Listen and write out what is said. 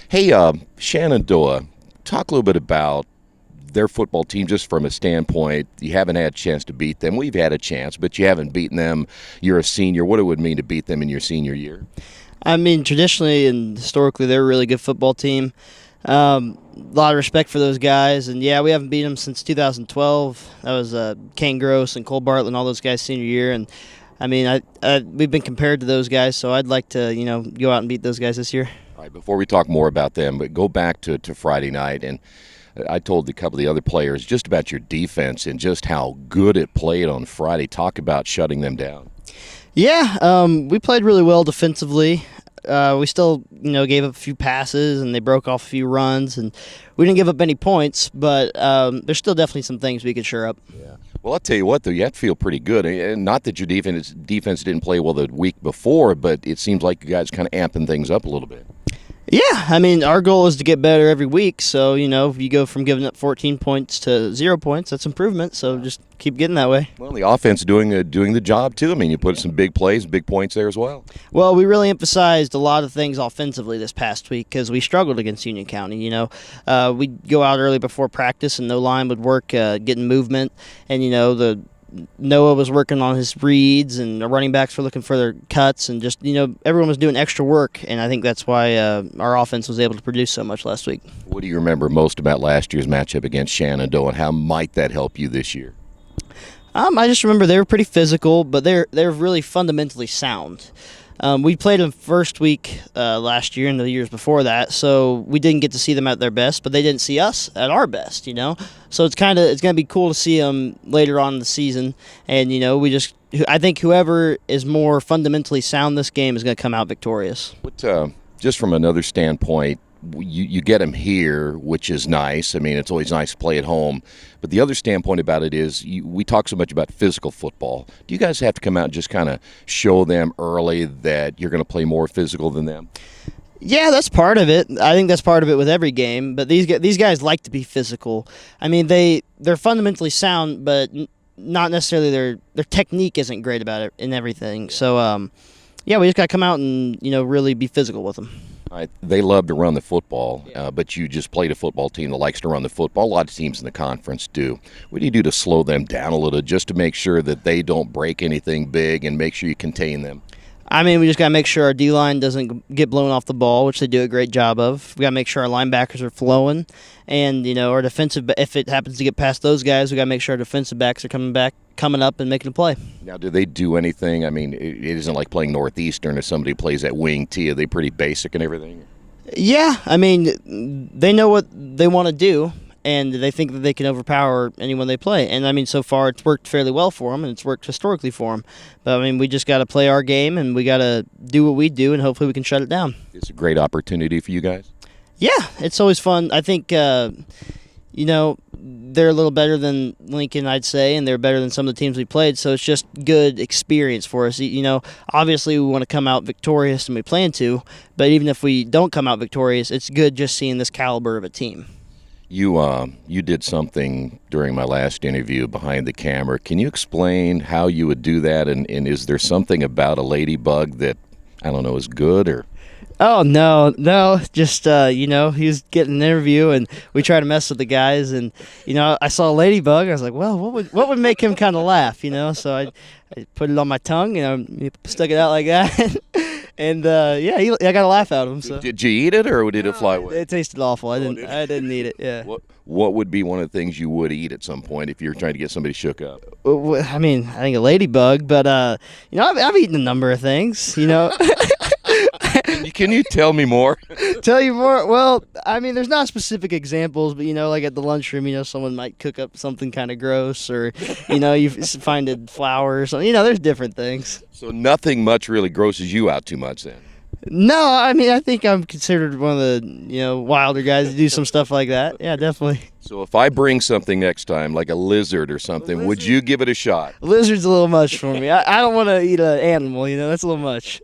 Hey, Shenandoah, talk a little bit about their football team just from a standpoint. You haven't had a chance to beat them. We've had a chance, but you haven't beaten them. You're a senior. What it would mean to beat them in your senior year? I mean, traditionally and historically, they're a really good football team. A lot of respect for those guys, and yeah, we haven't beat them since 2012. That was Kane Gross and Cole Bartlett and all those guys senior year, and I mean, we've been compared to those guys, so I'd like to go out and beat those guys this year. All right, before we talk more about them, but go back to Friday night, and I told a couple of the other players just about your defense and just how good it played on Friday. Talk about shutting them down. Yeah, we played really well defensively. We still, gave up a few passes and they broke off a few runs, and we didn't give up any points. But there's still definitely some things we could shore up. Yeah. Well, I'll tell you what, though, you have to feel pretty good. And not that your defense didn't play well the week before, but it seems like you guys kind of amping things up a little bit. Yeah, I mean, our goal is to get better every week. So, if you go from giving up 14 points to 0 points, that's improvement. So just keep getting that way. Well, the offense doing the job, too. I mean, you put some big plays, big points there as well. Well, we really emphasized a lot of things offensively this past week because we struggled against Union County. We'd go out early before practice and no line would work getting movement. And, Noah was working on his reads, and the running backs were looking for their cuts, and just everyone was doing extra work, and I think that's why our offense was able to produce so much last week. What do you remember most about last year's matchup against Shenandoah, and how might that help you this year? I just remember they were pretty physical, but they're really fundamentally sound. We played them first week last year and the years before that, so we didn't get to see them at their best, but they didn't see us at our best, So it's going to be cool to see them later on in the season, and I think whoever is more fundamentally sound this game is going to come out victorious. Just from another standpoint, you get them here, which is nice. I mean, it's always nice to play at home. But the other standpoint about it is we talk so much about physical football. Do you guys have to come out and just kind of show them early that you're going to play more physical than them? Yeah, that's part of it. I think that's part of it with every game. But these guys like to be physical. I mean, they're fundamentally sound, but not necessarily their technique isn't great about it in everything. So, we just got to come out and really be physical with them. They love to run the football, but you just played a football team that likes to run the football. A lot of teams in the conference do. What do you do to slow them down a little, just to make sure that they don't break anything big and make sure you contain them? I mean, we just got to make sure our D-line doesn't get blown off the ball, which they do a great job of. We got to make sure our linebackers are flowing, and our defensive. If it happens to get past those guys, we got to make sure our defensive backs are coming up and making a play. Now, do they do anything? I mean, it isn't like playing Northeastern if somebody plays at wing T. Are they pretty basic and everything? Yeah, I mean, they know what they want to do, and they think that they can overpower anyone they play. And, I mean, so far it's worked fairly well for them, and it's worked historically for them. But, I mean, we just got to play our game, and we got to do what we do, and hopefully we can shut it down. It's a great opportunity for you guys. Yeah, it's always fun. I think, they're a little better than Lincoln, I'd say, and they're better than some of the teams we played, so it's just good experience for us. Obviously we want to come out victorious, and we plan to, but even if we don't come out victorious, it's good just seeing this caliber of a team. You did something during my last interview behind the camera. Can you explain how you would do that, and is there something about a ladybug that, I don't know, is good or... Oh, no, just, he was getting an interview, and we tried to mess with the guys, and, I saw a ladybug, I was like, well, what would make him kind of laugh, so I put it on my tongue, stuck it out like that, and, I got a laugh out of him, so. Did you eat it, or did it fly away? It tasted awful, I didn't eat it, yeah. What would be one of the things you would eat at some point if you're trying to get somebody shook up? I mean, I think a ladybug, but, I've eaten a number of things, Can you tell me more? Tell you more? Well, I mean, there's not specific examples, but, like at the lunchroom, someone might cook up something kind of gross, or, you find a flower or something. There's different things. So nothing much really grosses you out too much then? No, I mean, I think I'm considered one of the, wilder guys to do some stuff like that. Yeah, definitely. So if I bring something next time, like a lizard or something, would you give it a shot? Lizard's a little much for me. I don't want to eat an animal, that's a little much.